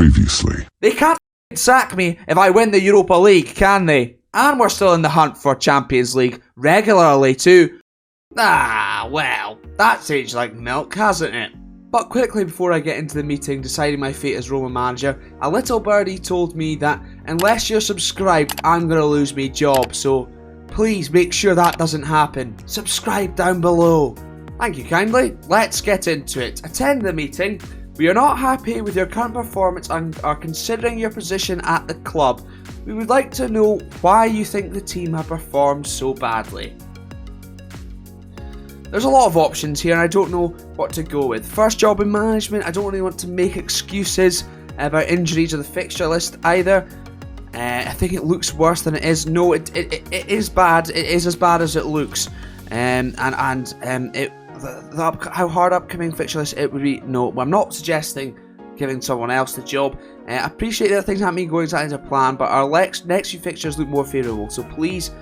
Previously. They can't sack me if I win the Europa League, can they? And we're still in the hunt for Champions League regularly too. Well, that's aged like milk, hasn't it? But quickly before I get into the meeting deciding my fate as Roma manager, a little birdie told me that unless you're subscribed, I'm going to lose my job, so please make sure that doesn't happen. Subscribe down below. Thank you kindly. Let's get into it. Attend the meeting. We are not happy with your current performance and are considering your position at the club. We would like to know why you think the team have performed so badly. There's a lot of options here and I don't know what to go with. First job in management, I don't really want to make excuses about injuries or the fixture list either. I think it looks worse than it is. No, it is bad. It is as bad as it looks. How hard upcoming fixture list it would be. No, I'm not suggesting giving someone else the job. I appreciate that things haven't been going exactly to plan, but our next few fixtures look more favourable. So please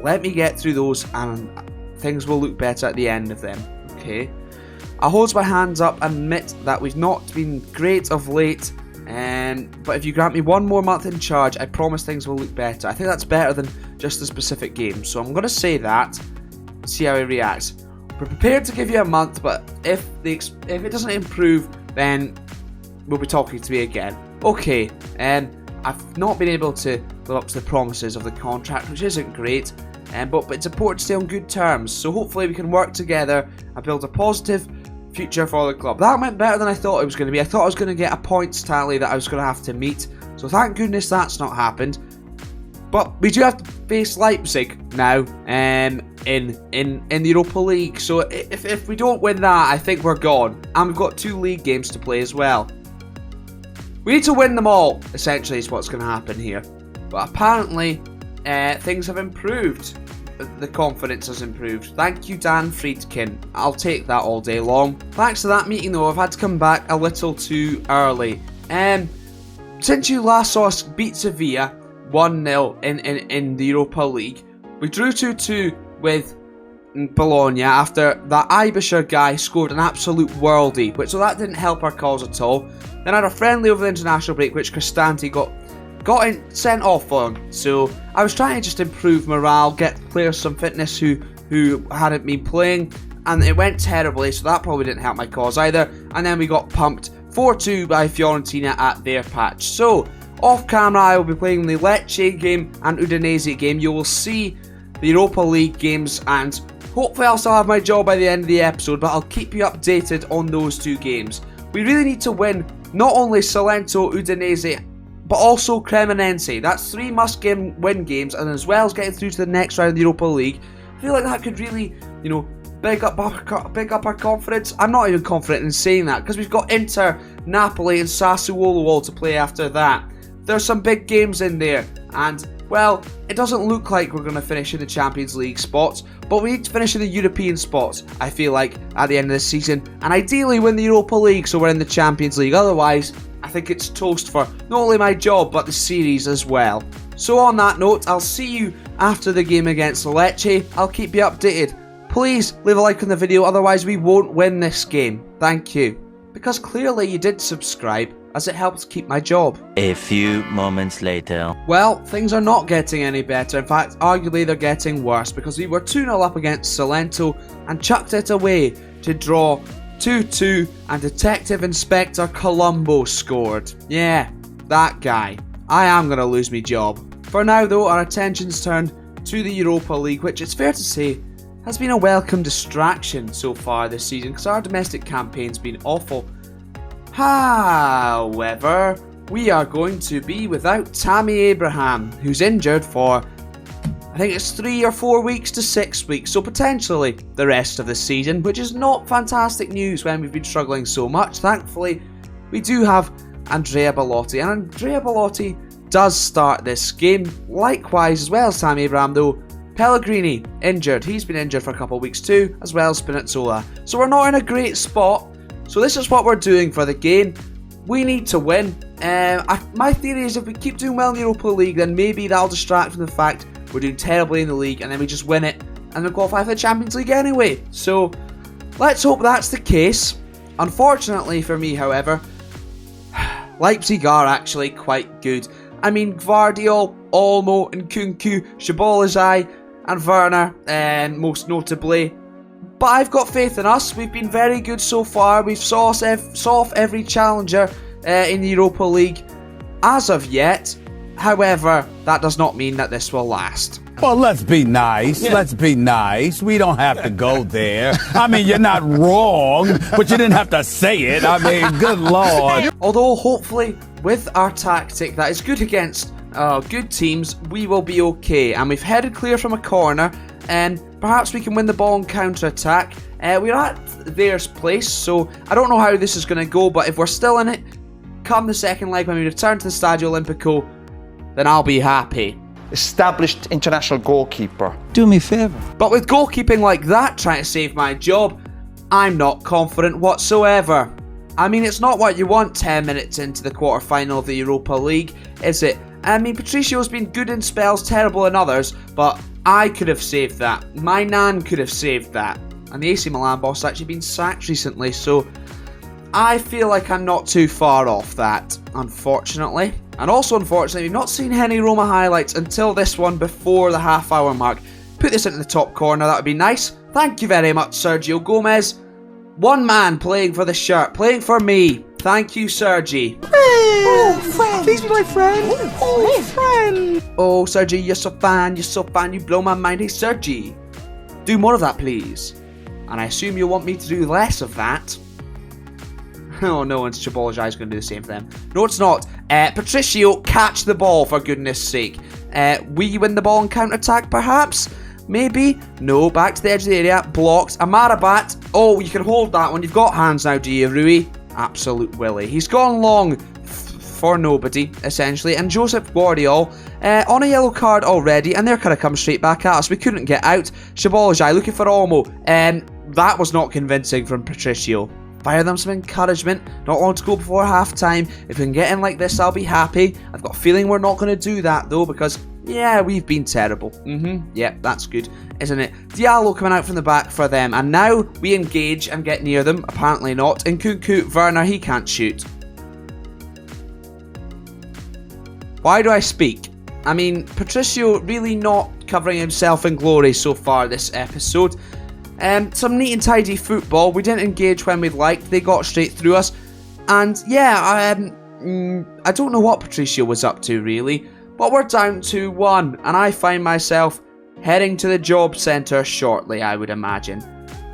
let me get through those and things will look better at the end of them. Okay. I'll hold my hands up and admit that we've not been great of late. But if you grant me one more month in charge, I promise things will look better. I think that's better than just a specific game. So I'm going to say that. See how he reacts. We're prepared to give you a month, but if it doesn't improve, then we'll be talking to me again. Okay, I've not been able to live up to the promises of the contract, which isn't great, but it's important to stay on good terms. So hopefully we can work together and build a positive future for the club. That went better than I thought it was going to be. I thought I was going to get a points tally that I was going to have to meet. So thank goodness that's not happened. But we do have to face Leipzig now in the Europa League. So if we don't win that, I think we're gone. And we've got 2 league games to play as well. We need to win them all, essentially, is what's going to happen here. But apparently, things have improved. The confidence has improved. Thank you, Dan Friedkin. I'll take that all day long. Thanks to that meeting, though, I've had to come back a little too early. Since you last saw us beat Sevilla 1-0 in the Europa League, we drew 2-2 with Bologna after that Ibisher guy scored an absolute worldie, so that didn't help our cause at all. Then I had a friendly over the international break, which Cristante got sent off on. So I was trying to just improve morale, get players some fitness who hadn't been playing, and it went terribly, so that probably didn't help my cause either. And then we got pumped 4-2 by Fiorentina at their patch. So off camera I will be playing the Lecce game and Udinese game. You will see the Europa League games and hopefully I'll still have my job by the end of the episode, but I'll keep you updated on those 2 games. We really need to win not only Salento, Udinese, but also Cremonense. That's 3 must-win games, and as well as getting through to the next round of the Europa League. I feel like that could really, big up our confidence. I'm not even confident in saying that, because we've got Inter, Napoli and Sassuolo all to play after that. There's some big games in there, and, well, it doesn't look like we're going to finish in the Champions League spots, but we need to finish in the European spots, I feel like, at the end of the season, and ideally win the Europa League so we're in the Champions League. Otherwise, I think it's toast for not only my job, but the series as well. So on that note, I'll see you after the game against Lecce. I'll keep you updated. Please leave a like on the video, otherwise we won't win this game. Thank you. Because clearly you did subscribe, as it helps keep my job. A few moments later. Well, things are not getting any better. In fact, arguably they're getting worse, because we were 2-0 up against Salento and chucked it away to draw 2-2, and Detective Inspector Columbo scored. Yeah, that guy. I am going to lose my job. For now though, our attention's turned to the Europa League, which it's fair to say has been a welcome distraction so far this season, because our domestic campaign's been awful. However, we are going to be without Tammy Abraham, who's injured for, I think it's 3 or 4 weeks to 6 weeks, so potentially the rest of the season, which is not fantastic news when we've been struggling so much. Thankfully, we do have Andrea Bellotti, and Andrea Bellotti does start this game. Likewise, as well as Tammy Abraham, though, Pellegrini injured. He's been injured for a couple of weeks too, as well as Spinazzola. So we're not in a great spot. So this is what we're doing for the game. We need to win. My theory is if we keep doing well in the Europa League, then maybe that'll distract from the fact we're doing terribly in the league, and then we just win it and then qualify for the Champions League anyway. So let's hope that's the case. Unfortunately for me, however, Leipzig are actually quite good. I mean, Gvardiol, Olmo, and Nkunku, Szoboszlai, and Werner, most notably. But I've got faith in us. We've been very good so far. We've saw off every challenger in the Europa League as of yet. However, that does not mean that this will last. Well, let's be nice. Yeah. Let's be nice. We don't have to go there. I mean, you're not wrong, but you didn't have to say it. I mean, good Lord. Although, hopefully, with our tactic that is good against good teams, we will be okay. And we've headed clear from a corner, and perhaps we can win the ball on counter-attack. We're at their place, so I don't know how this is going to go, but if we're still in it, come the second leg when we return to the Stadio Olimpico, then I'll be happy. Established international goalkeeper. Do me a favour. But with goalkeeping like that trying to save my job, I'm not confident whatsoever. I mean, it's not what you want 10 minutes into the quarter-final of the Europa League, is it? I mean, Patricio's been good in spells, terrible in others, but I could have saved that. My nan could have saved that. And the AC Milan boss has actually been sacked recently, so I feel like I'm not too far off that, unfortunately. And also, unfortunately, we've not seen any Roma highlights until this one before the half-hour mark. Put this into the top corner, that would be nice. Thank you very much, Sergio Gomez. One man playing for the shirt, playing for me. Thank you, Sergi. Oh, friend. Please be my friend. Oh, friend. Oh, Sergi, you're so fun, you blow my mind. Hey, Sergi, do more of that, please. And I assume you want me to do less of that. Oh no, and Szoboszlai is going to do the same for them. No, it's not. Patricio, catch the ball, for goodness sake. We win the ball on counter-attack, perhaps? Maybe? No, back to the edge of the area. Blocked. Amrabat. Oh, you can hold that one. You've got hands now, do you, Rui? Absolute Willy. He's gone long for nobody, essentially. And Joseph Gvardiol on a yellow card already, and they're kind of come straight back at us. We couldn't get out. Szoboszlai looking for Olmo. That was not convincing from Patricio. Fire them some encouragement. Not long to go before half-time. If we can get in like this, I'll be happy. I've got a feeling we're not going to do that, though, because, yeah, we've been terrible. Yeah, that's good, isn't it? Diallo coming out from the back for them. And now we engage and get near them. Apparently not. Nkunku, Werner, he can't shoot. Why do I speak? I mean, Patricio really not covering himself in glory so far this episode. Some neat and tidy football. We didn't engage when we'd liked. They got straight through us. And yeah, I don't know what Patricio was up to really. But we're down 2-1. And I find myself heading to the job centre shortly, I would imagine.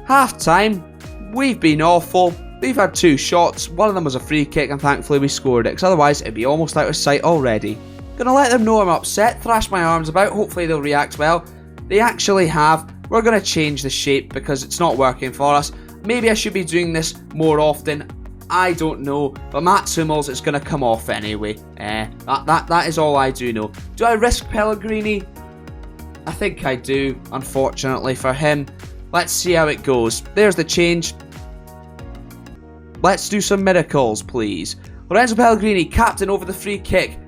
Half time. We've been awful. We've had 2 shots. One of them was a free kick and thankfully we scored it. Because otherwise it'd be almost out of sight already. Gonna let them know I'm upset. Thrash my arms about. Hopefully they'll react well. They actually have. We're going to change the shape because it's not working for us. Maybe I should be doing this more often. I don't know. But Mats Hummels, it's going to come off anyway. That is all I do know. Do I risk Pellegrini? I think I do, unfortunately for him. Let's see how it goes. There's the change. Let's do some miracles, please. Lorenzo Pellegrini, captain over the free kick.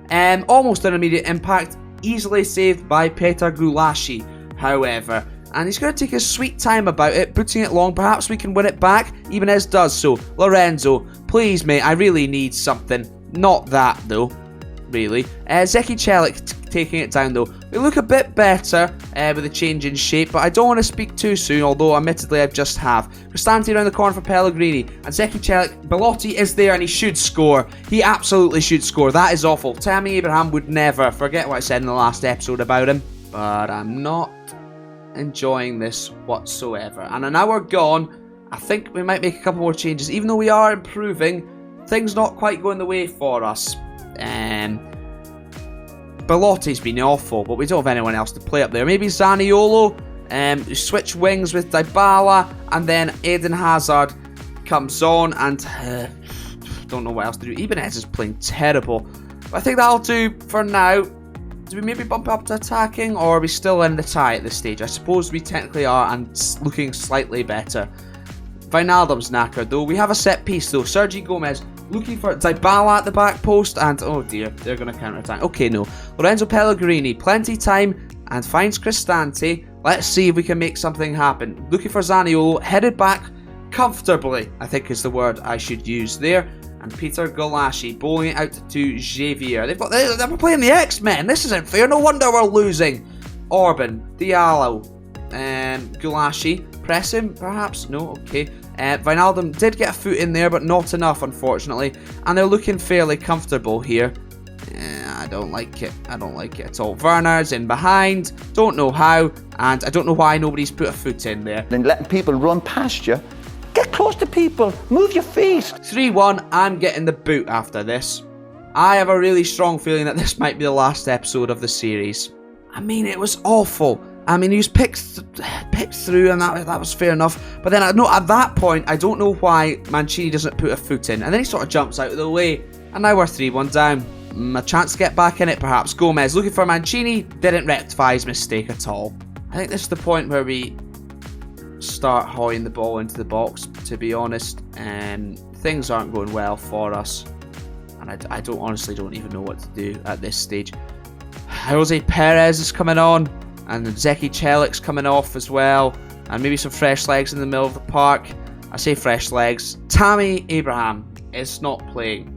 Almost an immediate impact. Easily saved by Petar Gulashi, however. And he's going to take his sweet time about it, putting it long. Perhaps we can win it back. Ibanez does so. Lorenzo, please, mate, I really need something. Not that, though. Really. Zeki Celik taking it down, though. We look a bit better with a change in shape, but I don't want to speak too soon, although admittedly I just have. Cristante around the corner for Pellegrini. And Zeki Celik, Belotti is there and he should score. He absolutely should score. That is awful. Tammy Abraham would never. Forget what I said in the last episode about him. But I'm not enjoying this whatsoever. And an hour gone, I think we might make a couple more changes. Even though we are improving, things not quite going the way for us. Belotti's been awful, but we don't have anyone else to play up there. Maybe Zaniolo, switch wings with Dybala, and then Eden Hazard comes on, and don't know what else to do. Ibanez is playing terrible. But I think that'll do for now. Do we maybe bump up to attacking, or are we still in the tie at this stage? I suppose we technically are, and looking slightly better. Wijnaldum's knackered, though. We have a set piece, though. Sergi Gomez looking for Dybala at the back post, and oh dear, they're going to counter-attack. Okay, no. Lorenzo Pellegrini, plenty time, and finds Cristante. Let's see if we can make something happen. Looking for Zaniolo, headed back comfortably, I think is the word I should use there. And Peter Golashi bowling it out to Javier. They're playing the X-Men. This isn't fair. No wonder we're losing. Orban, Diallo, Golashi. Press him, perhaps? No, okay. Wijnaldum did get a foot in there, but not enough, unfortunately. And they're looking fairly comfortable here. I don't like it. I don't like it at all. Werner's in behind. Don't know how. And I don't know why nobody's put a foot in there. And letting people run past you. Get close to people. Move your feet. 3-1. I'm getting the boot after this. I have a really strong feeling that this might be the last episode of the series. I mean, it was awful. I mean, he was picked through, and that was fair enough. But then at that point, I don't know why Mancini doesn't put a foot in. And then he sort of jumps out of the way. And now we're 3-1 down. A chance to get back in it, perhaps. Gomez looking for Mancini. Didn't rectify his mistake at all. I think this is the point where we start hoying the ball into the box, to be honest. Things aren't going well for us. And I honestly don't even know what to do at this stage. Jose Perez is coming on. And Zeki Celik's coming off as well. And maybe some fresh legs in the middle of the park. I say fresh legs. Tammy Abraham is not playing.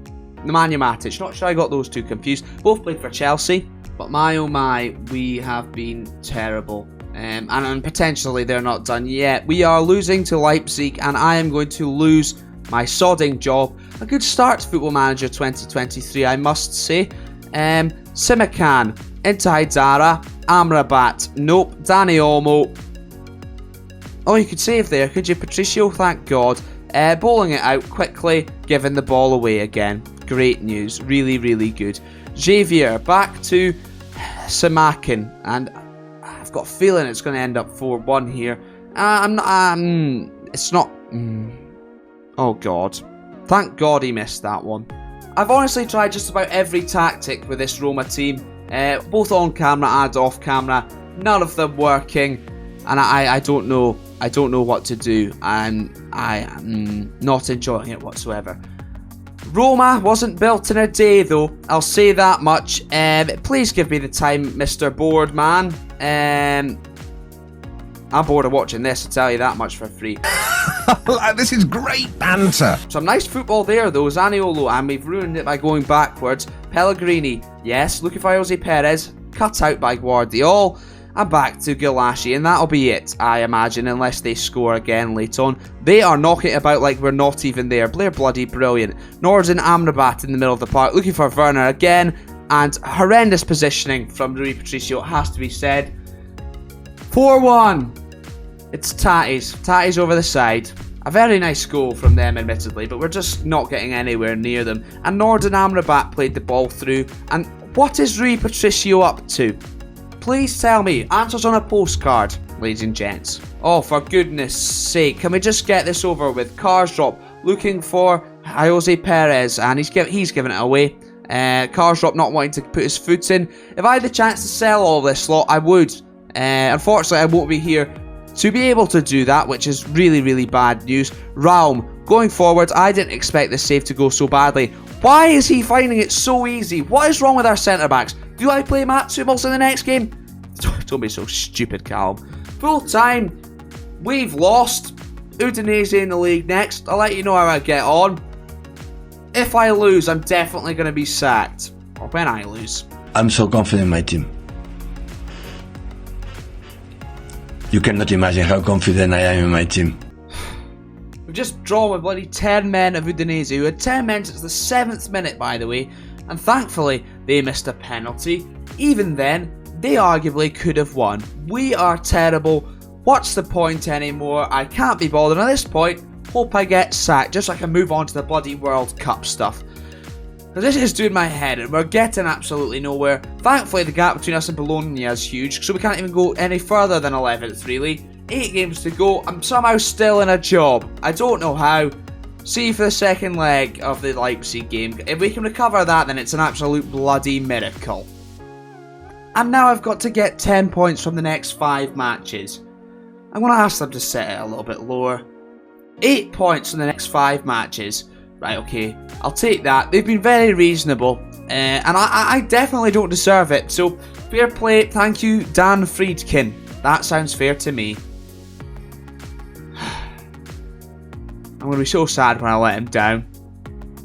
Nemanja Matic. Not sure I got those two confused. Both played for Chelsea. But my oh my, we have been terrible. And potentially they're not done yet. We are losing to Leipzig. And I am going to lose my sodding job. A good start to Football Manager 2023, I must say. Simakan into Haidara. Amrabat, nope. Dani Olmo. Oh, you could save there, could you? Patricio, thank God. Bowling it out quickly, giving the ball away again. Great news, really, really good. Javier, back to Simakan, and I've got a feeling it's going to end up 4-1 here. It's not... Oh, God. Thank God he missed that one. I've honestly tried just about every tactic with this Roma team. Both on camera and off camera, none of them working, and I don't know what to do, and I am not enjoying it whatsoever. Roma wasn't built in a day, though, I'll say that much. Please give me the time, Mr. Bored Man. I'm bored of watching this, I'll tell you that much for free. This is great banter. Some nice football there, though. Zaniolo, and we've ruined it by going backwards. Pellegrini, yes, looking for Jose Perez, cut out by Guardiola, and back to Golashi, and that'll be it, I imagine, unless they score again late on. They are knocking it about like we're not even there. They're bloody brilliant. Nordin Amrabat in the middle of the park, looking for Werner again, and horrendous positioning from Rui Patricio, it has to be said. 4-1. It's Tatties over the side. A very nice goal from them, admittedly, but we're just not getting anywhere near them. And Nordin Amrabat played the ball through. And what is Rui Patricio up to? Please tell me. Answers on a postcard, ladies and gents. Oh, for goodness sake, can we just get this over with? Karsdorp looking for Jose Perez, and he's giving it away. Karsdorp not wanting to put his foot in. If I had the chance to sell all this lot, I would. Unfortunately, I won't be here to be able to do that, which is really, really bad news. Raum, going forward, I didn't expect this save to go so badly. Why is he finding it so easy? What is wrong with our centre-backs? Do I play Mats Hummels in the next game? Don't be so stupid, Calum. Full time, we've lost. Udinese in the league next. I'll let you know how I get on. If I lose, I'm definitely going to be sacked. Or when I lose. I'm so confident in my team. You cannot imagine how confident I am in my team. We've just drawn with bloody 10 men of Udinese, who had 10 men since the 7th minute, by the way, and thankfully they missed a penalty. Even then, they arguably could have won. We are terrible. What's the point anymore? I can't be bothered at this point. Hope I get sacked just so I can move on to the bloody World Cup stuff. Because this is doing my head and we're getting absolutely nowhere. Thankfully the gap between us and Bologna is huge, so we can't even go any further than 11th really. 8 games to go, I'm somehow still in a job. I don't know how. See you for the second leg of the Leipzig game. If we can recover that, then it's an absolute bloody miracle. And now I've got to get 10 points from the next 5 matches. I'm going to ask them to set it a little bit lower. 8 points from the next 5 matches. Right, okay, I'll take that. They've been very reasonable, and I definitely don't deserve it. So, fair play, thank you, Dan Friedkin. That sounds fair to me. I'm going to be so sad when I let him down.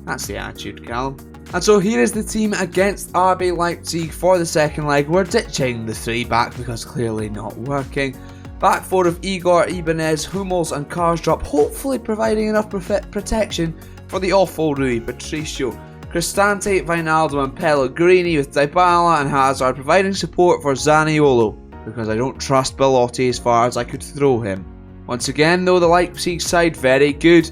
That's the attitude, Calum. And so here is the team against RB Leipzig for the second leg. We're ditching the 3 back because clearly not working. Back 4 of Igor, Ibanez, Hummels and Karsdorp, hopefully providing enough protection for the awful Rui Patricio. Cristante, Wijnaldum and Pellegrini with Dybala and Hazard providing support for Zaniolo, because I don't trust Belotti as far as I could throw him. Once again though, the Leipzig side very good.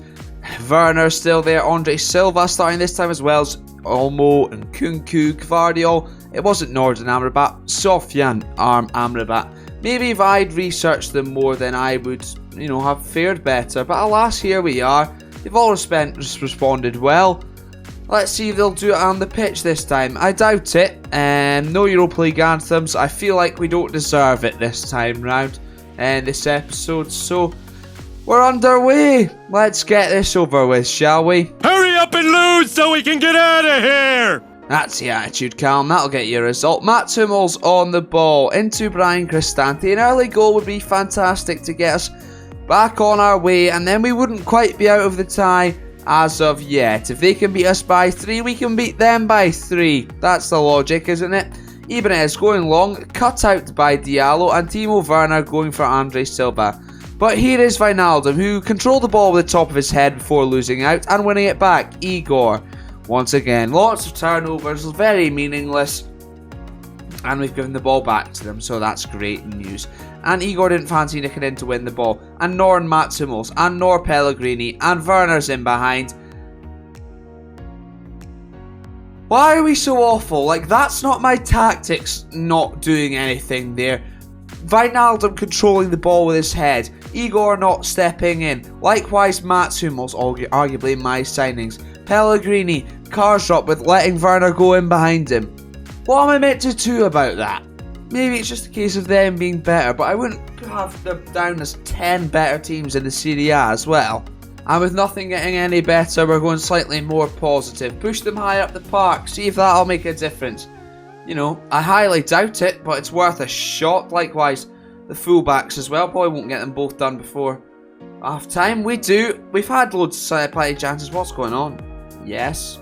Werner still there, Andre Silva starting this time as well as Olmo and Kunku, Gvardiol. It wasn't Norden Amrabat, Sofyan Amrabat. Maybe if I'd researched them more then I would, have fared better, but alas, here we are. They've all responded well. Let's see if they'll do it on the pitch this time. I doubt it. No Europa League anthems. I feel like we don't deserve it this time round in this episode. So we're underway. Let's get this over with, shall we? Hurry up and lose so we can get out of here! That's the attitude, Calum. That'll get you a result. Mats Hummels on the ball into Brian Cristante. An early goal would be fantastic to get us back on our way, and then we wouldn't quite be out of the tie as of yet. If they can beat us by 3, we can beat them by 3. That's the logic, isn't it? Ibanez going long, cut out by Diallo, and Timo Werner going for Andre Silva. But here is Wijnaldum, who controlled the ball with the top of his head before losing out and winning it back. Igor. Once again, lots of turnovers, very meaningless. And we've given the ball back to them, so that's great news. And Igor didn't fancy nicking in to win the ball. And nor Mats Hummels, and nor Pellegrini, and Werner's in behind. Why are we so awful? Like, that's not my tactics not doing anything there. Wijnaldum controlling the ball with his head. Igor not stepping in. Likewise, Mats Hummels, arguably my signings. Pellegrini, Karsdorp with letting Werner go in behind him. What am I meant to do about that? Maybe it's just a case of them being better, but I wouldn't have them down as 10 better teams in the Serie A as well. And with nothing getting any better, we're going slightly more positive. Push them high up the park, see if that'll make a difference. I highly doubt it, but it's worth a shot. Likewise, the fullbacks as well. Probably won't get them both done before half time. We do. We've had loads of plenty of chances. What's going on? Yes.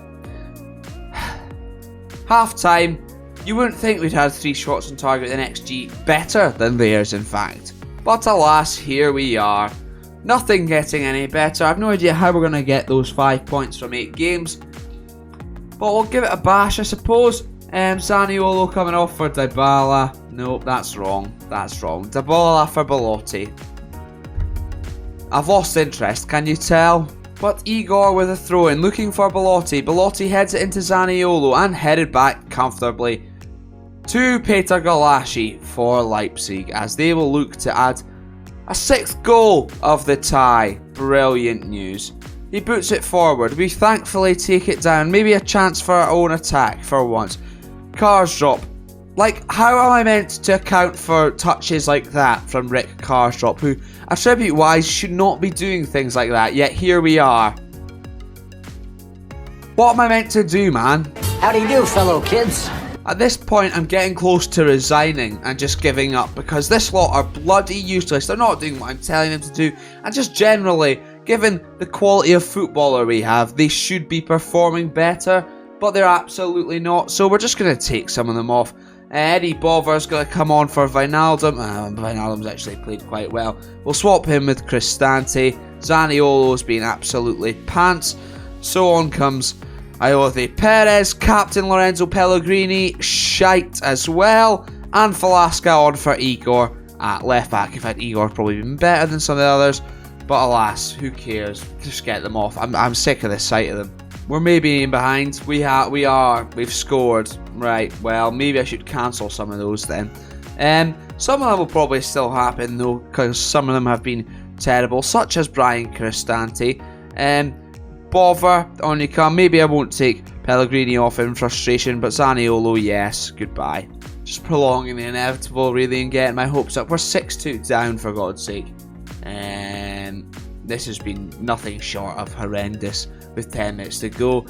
Half time. You wouldn't think we'd had 3 shots on target with an XG better than theirs, in fact. But alas, here we are. Nothing getting any better. I've no idea how we're going to get those 5 points from 8 games. But we'll give it a bash, I suppose. Zaniolo coming off for Dybala. Nope, that's wrong. That's wrong. Dybala for Belotti. I've lost interest, can you tell? But Igor with a throw-in, looking for Belotti. Belotti heads it into Zaniolo and headed back comfortably to Peter Galassi for Leipzig, as they will look to add a 6th goal of the tie. Brilliant news. He boots it forward. We thankfully take it down. Maybe a chance for our own attack for once. Karsdorp. Like, how am I meant to account for touches like that from Rick Karsdorp, who, attribute-wise, should not be doing things like that, yet here we are. What am I meant to do, man? How do you do, fellow kids? At this point, I'm getting close to resigning and just giving up, because this lot are bloody useless. They're not doing what I'm telling them to do, and just generally, given the quality of footballer we have, they should be performing better, but they're absolutely not, so we're just going to take some of them off. Eddie Bover's going to come on for Wijnaldum. Wijnaldum's actually played quite well. We'll swap him with Cristante. Zaniolo's been absolutely pants. So on comes Ayoze Perez, Captain Lorenzo Pellegrini, shite as well. And Velasca on for Igor at left back. In fact, Igor's probably been better than some of the others. But alas, who cares? Just get them off. I'm sick of the sight of them. We're maybe in behind. We've scored. Right, well, maybe I should cancel some of those then. Some of them will probably still happen though, because some of them have been terrible, such as Brian Cristante. Bover, on you come. Maybe I won't take Pellegrini off in frustration, but Zaniolo, yes, goodbye. Just prolonging the inevitable, really, and getting my hopes up. We're 6-2 down, for God's sake. This has been nothing short of horrendous with 10 minutes to go.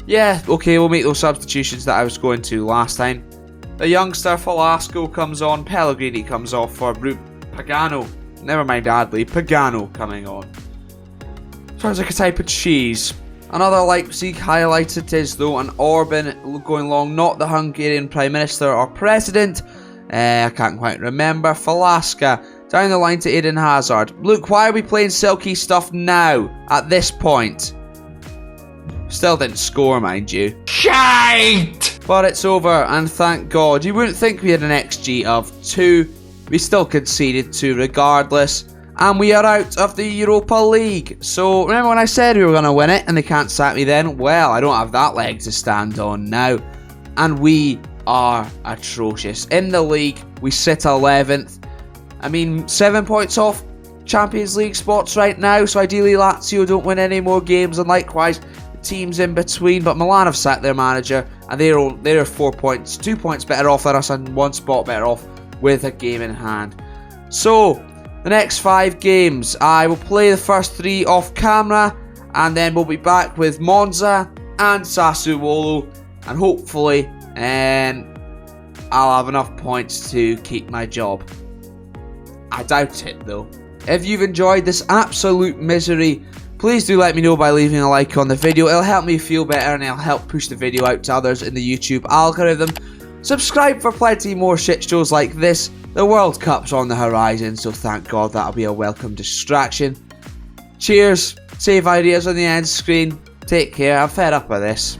Yeah, okay, we'll make those substitutions that I was going to last time. The youngster Velasco comes on, Pellegrini comes off for Pagano. Never mind Adley, Pagano coming on. Sounds like a type of cheese. Another Leipzig highlight it is though, and Orban going long, not the Hungarian Prime Minister or President. I can't quite remember. Falaska down the line to Eden Hazard. Look, why are we playing silky stuff now at this point? Still didn't score, mind you. Shite! But it's over, and thank God. You wouldn't think we had an XG of 2. We still conceded 2 regardless. And we are out of the Europa League. So, remember when I said we were going to win it and they can't sack me then? Well, I don't have that leg to stand on now. And we are atrocious. In the league, we sit 11th. I mean, 7 points off Champions League spots right now. So, ideally, Lazio don't win any more games. And likewise, the teams in between. But Milan have sacked their manager. And they're 4 points, 2 points better off than us and 1 spot better off with a game in hand. So, the next 5 games, I will play the first 3 off camera, and then we'll be back with Monza and Sassuolo, and hopefully I'll have enough points to keep my job. I doubt it though. If you've enjoyed this absolute misery, please do let me know by leaving a like on the video. It'll help me feel better and it'll help push the video out to others in the YouTube algorithm. Subscribe for plenty more shit shows like this. The World Cup's on the horizon, so thank God that'll be a welcome distraction. Cheers, save ideas on the end screen. Take care, I'm fed up with this.